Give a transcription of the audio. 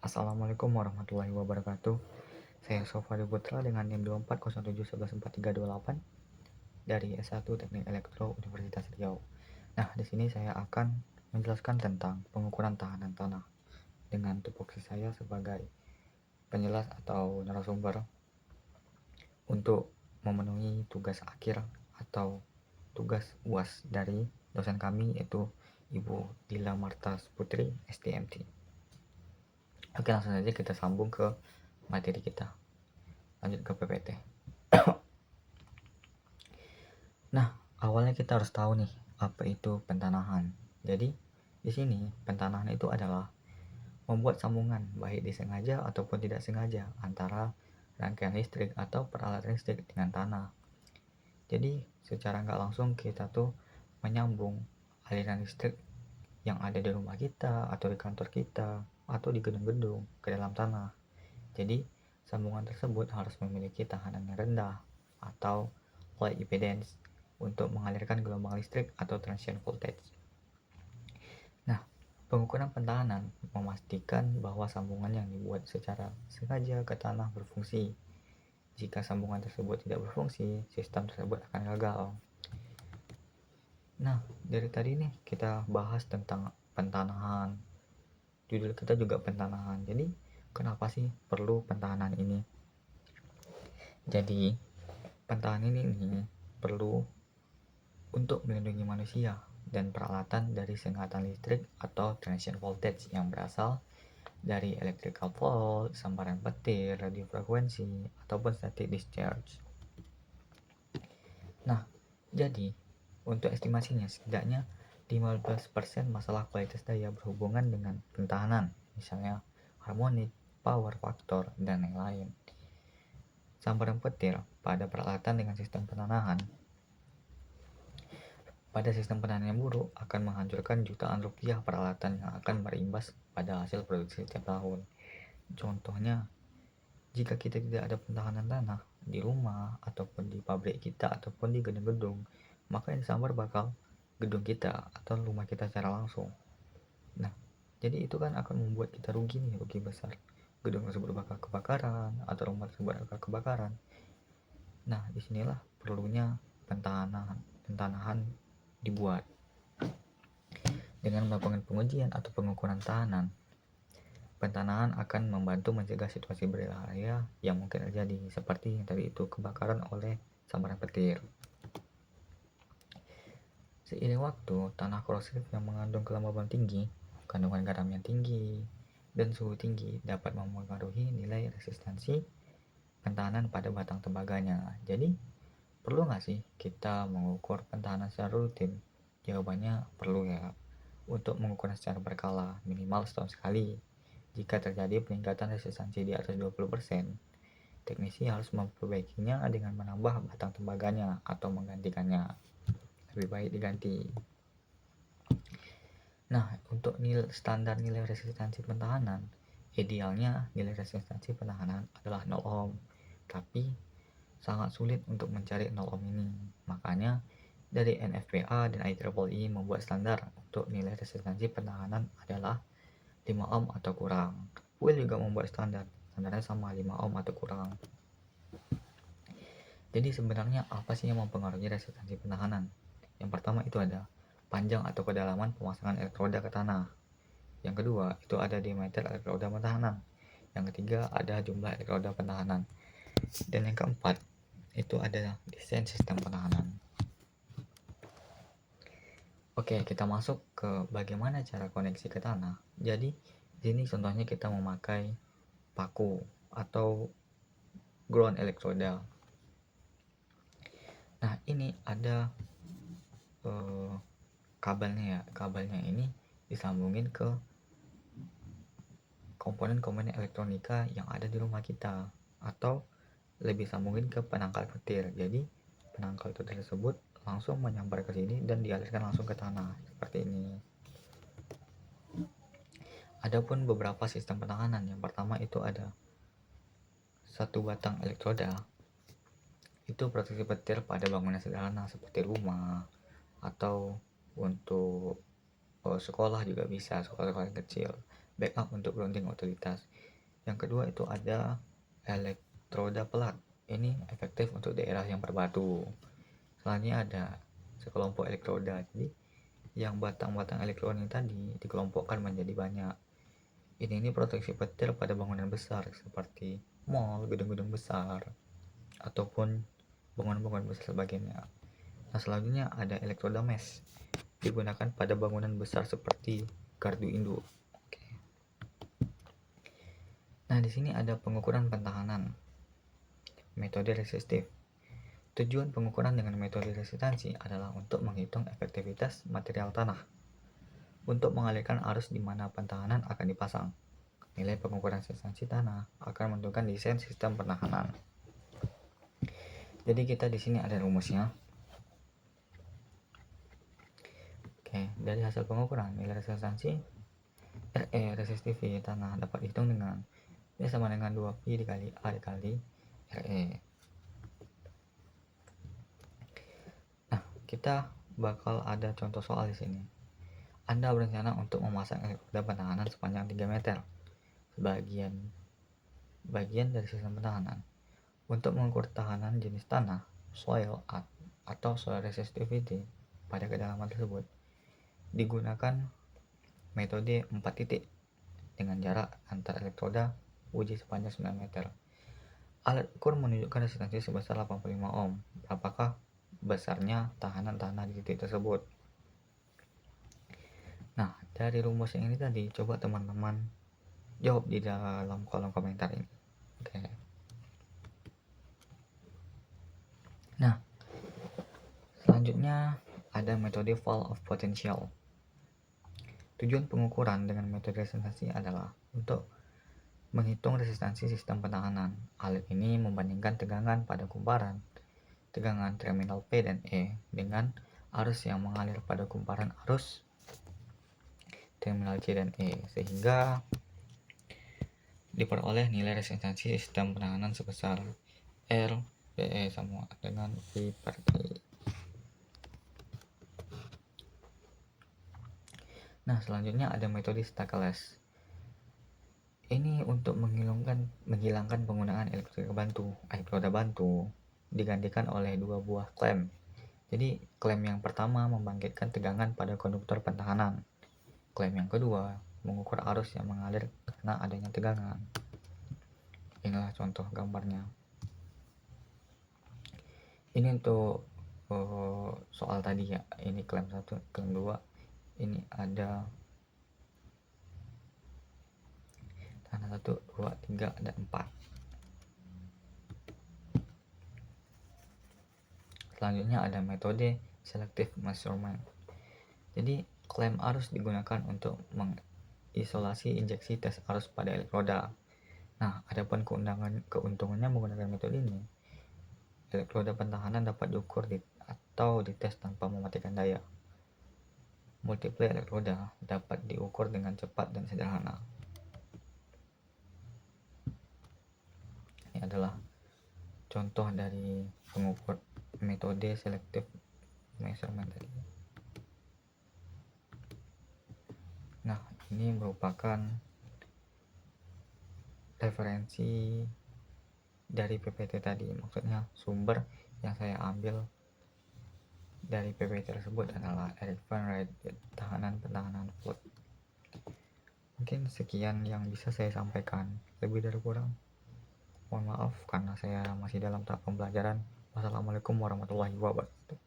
Assalamualaikum warahmatullahi wabarakatuh. Saya Sofari Putra dengan NIM 2407114328 dari S1 Teknik Elektro Universitas Riau. Nah, di sini saya akan menjelaskan tentang pengukuran tahanan tanah dengan tupoksi saya sebagai penjelas atau narasumber untuk memenuhi tugas akhir atau tugas UAS dari dosen kami yaitu Ibu Dila Marta Putri STMT. Oke, langsung saja kita sambung ke materi kita. Lanjut ke PPT. Nah, awalnya kita harus tahu nih apa itu pentanahan. Jadi, di sini pentanahan itu adalah membuat sambungan baik disengaja ataupun tidak sengaja antara rangkaian listrik atau peralatan listrik dengan tanah. Jadi, secara nggak langsung kita tuh menyambung aliran listrik yang ada di rumah kita atau di kantor kita atau di gedung-gedung ke dalam tanah. Jadi, sambungan tersebut harus memiliki tahanan yang rendah atau low impedance untuk mengalirkan gelombang listrik atau transient voltage. Nah, pengukuran pentahanan memastikan bahwa sambungan yang dibuat secara sengaja ke tanah berfungsi. Jika sambungan tersebut tidak berfungsi, sistem tersebut akan gagal. Nah, dari tadi nih kita bahas tentang pentanahan. Judul kita juga pentanahan. Jadi, kenapa sih perlu pentahanan ini? Jadi, pentahanan ini perlu untuk melindungi manusia dan peralatan dari sengatan listrik atau transient voltage yang berasal dari electrical fault, sambaran petir, radio frekuensi, ataupun static discharge. Nah, jadi untuk estimasinya setidaknya 15% masalah kualitas daya berhubungan dengan pentahanan, misalnya harmonik, power factor, dan yang lain. Sambaran petir pada peralatan dengan sistem penanahan pada sistem penanahan yang buruk akan menghancurkan jutaan rupiah peralatan yang akan berimbas pada hasil produksi setiap tahun. Contohnya, jika kita tidak ada pentahanan tanah di rumah ataupun di pabrik kita ataupun di gedung-gedung, maka yang disambar bakal gedung kita atau rumah kita secara langsung. Nah, jadi itu kan akan membuat kita rugi nih, rugi besar. Gedung tersebut bakal kebakaran atau rumah tersebut bakal kebakaran. Nah, disinilah perlunya pentanahan dibuat. Dengan melakukan pengujian atau pengukuran tahanan, pentanahan akan membantu mencegah situasi berbahaya yang mungkin terjadi, seperti yang tadi itu kebakaran oleh sambaran petir. Seiring waktu, tanah korosif yang mengandung kelembaban tinggi, kandungan garam yang tinggi, dan suhu tinggi dapat mempengaruhi nilai resistansi pentahanan pada batang tembaganya. Jadi, perlu nggak sih kita mengukur pentahanan secara rutin? Jawabannya perlu ya. Untuk mengukur secara berkala, minimal setahun sekali. Jika terjadi peningkatan resistansi di atas 20%, teknisi harus memperbaikinya dengan menambah batang tembaganya atau menggantikannya. Lebih baik diganti. Nah, untuk standar nilai resistansi pentahanan, idealnya nilai resistansi pentahanan adalah 0 ohm. Tapi sangat sulit untuk mencari 0 ohm ini. Makanya dari NFPA dan IEEE membuat standar untuk nilai resistansi pentahanan adalah 5 ohm atau kurang. WIL juga membuat standarnya sama 5 ohm atau kurang. Jadi sebenarnya apa sih yang mempengaruhi resistansi pentahanan? Yang pertama itu ada panjang atau kedalaman pemasangan elektroda ke tanah. Yang kedua itu ada diameter elektroda pentahanan. Yang ketiga ada jumlah elektroda pentahanan. Dan yang keempat itu ada desain sistem penahanan. Oke, kita masuk ke bagaimana cara koneksi ke tanah. Jadi, di sini contohnya kita memakai paku atau ground elektroda. Nah, ini ada kabelnya ya. Kabelnya ini disambungin ke komponen-komponen elektronika yang ada di rumah kita atau lebih sambungin ke penangkal petir. Jadi, penangkal petir tersebut langsung menyambar ke sini dan dialirkan langsung ke tanah seperti ini. Adapun beberapa sistem penanganan, yang pertama itu ada satu batang elektroda. Itu proteksi petir pada bangunan sederhana seperti rumah atau untuk sekolah juga bisa, sekolah-sekolah kecil. backup untuk grounding utilitas. Yang kedua itu ada elektroda pelat. Ini efektif untuk daerah yang berbatu. Selanjutnya ada sekelompok elektroda. Jadi yang batang-batang elektroda ini tadi dikelompokkan menjadi banyak. Ini proteksi petir pada bangunan besar seperti mall, gedung-gedung besar, ataupun bangunan-bangunan besar sebagainya. Nah, selanjutnya ada elektroda mesh, digunakan pada bangunan besar seperti gardu induk. Oke. Nah, di sini ada pengukuran pentahanan, metode resistif. Tujuan pengukuran dengan metode resistansi adalah untuk menghitung efektivitas material tanah untuk mengalirkan arus di mana pentahanan akan dipasang. Nilai pengukuran resistansi tanah akan menentukan desain sistem pertahanan. Jadi kita di sini ada rumusnya. Oke, dari hasil pengukuran nilai resistansi RE resistivitas tanah dapat dihitung dengan P sama dengan 2Pi dikali A dikali RE. Nah, kita bakal ada contoh soal di sini. Anda berencana untuk memasang elektroda pertahanan sepanjang 3 meter bagian dari sistem pertahanan. Untuk mengukur tahanan jenis tanah, soil atau soil resistivity pada kedalaman tersebut, digunakan metode 4 titik dengan jarak antar elektroda uji sepanjang 9 meter. Alat ukur menunjukkan resistansi sebesar 85 ohm. Apakah besarnya tahanan tanah di titik tersebut? Nah, dari rumus yang ini tadi, coba teman-teman jawab di dalam kolom komentar ini. Oke. Nah, selanjutnya ada metode fall of potential. Tujuan pengukuran dengan metode resistansi adalah untuk menghitung resistansi sistem pertahanan. Alat ini membandingkan tegangan pada kumparan, tegangan terminal P dan E dengan arus yang mengalir pada kumparan arus terminal C dan E, sehingga diperoleh nilai resistansi sistem pertahanan sebesar R PE sama dengan I per I. Nah, selanjutnya ada metode Stackeless. Ini untuk menghilangkan penggunaan elektroda bantu digantikan oleh dua buah klem. Jadi klem yang pertama membangkitkan tegangan pada konduktor pertahanan. Klem yang kedua mengukur arus yang mengalir karena adanya tegangan. Inilah contoh gambarnya. Ini untuk soal tadi ya. Ini klem 1, klem 2. Ini ada tanah 1, 2, 3, dan 4. Selanjutnya ada metode selective measurement. Jadi klem arus digunakan untuk mengisolasi injeksi tes arus pada elektroda. Nah, adapun keuntungannya menggunakan metode ini, elektroda pertahanan dapat diukur atau dites tanpa mematikan daya. Multiple elektroda dapat diukur dengan cepat dan sederhana. Ini adalah contoh dari pengukur metode selective measurement tadi. Nah, ini merupakan referensi dari PPT tadi, maksudnya sumber yang saya ambil dari PPT tersebut adalah Eric Van Wright, tahanan pertahanan flood. Mungkin sekian yang bisa saya sampaikan, lebih dari kurang mohon maaf karena saya masih dalam tahap pembelajaran. Wassalamualaikum warahmatullahi wabarakatuh.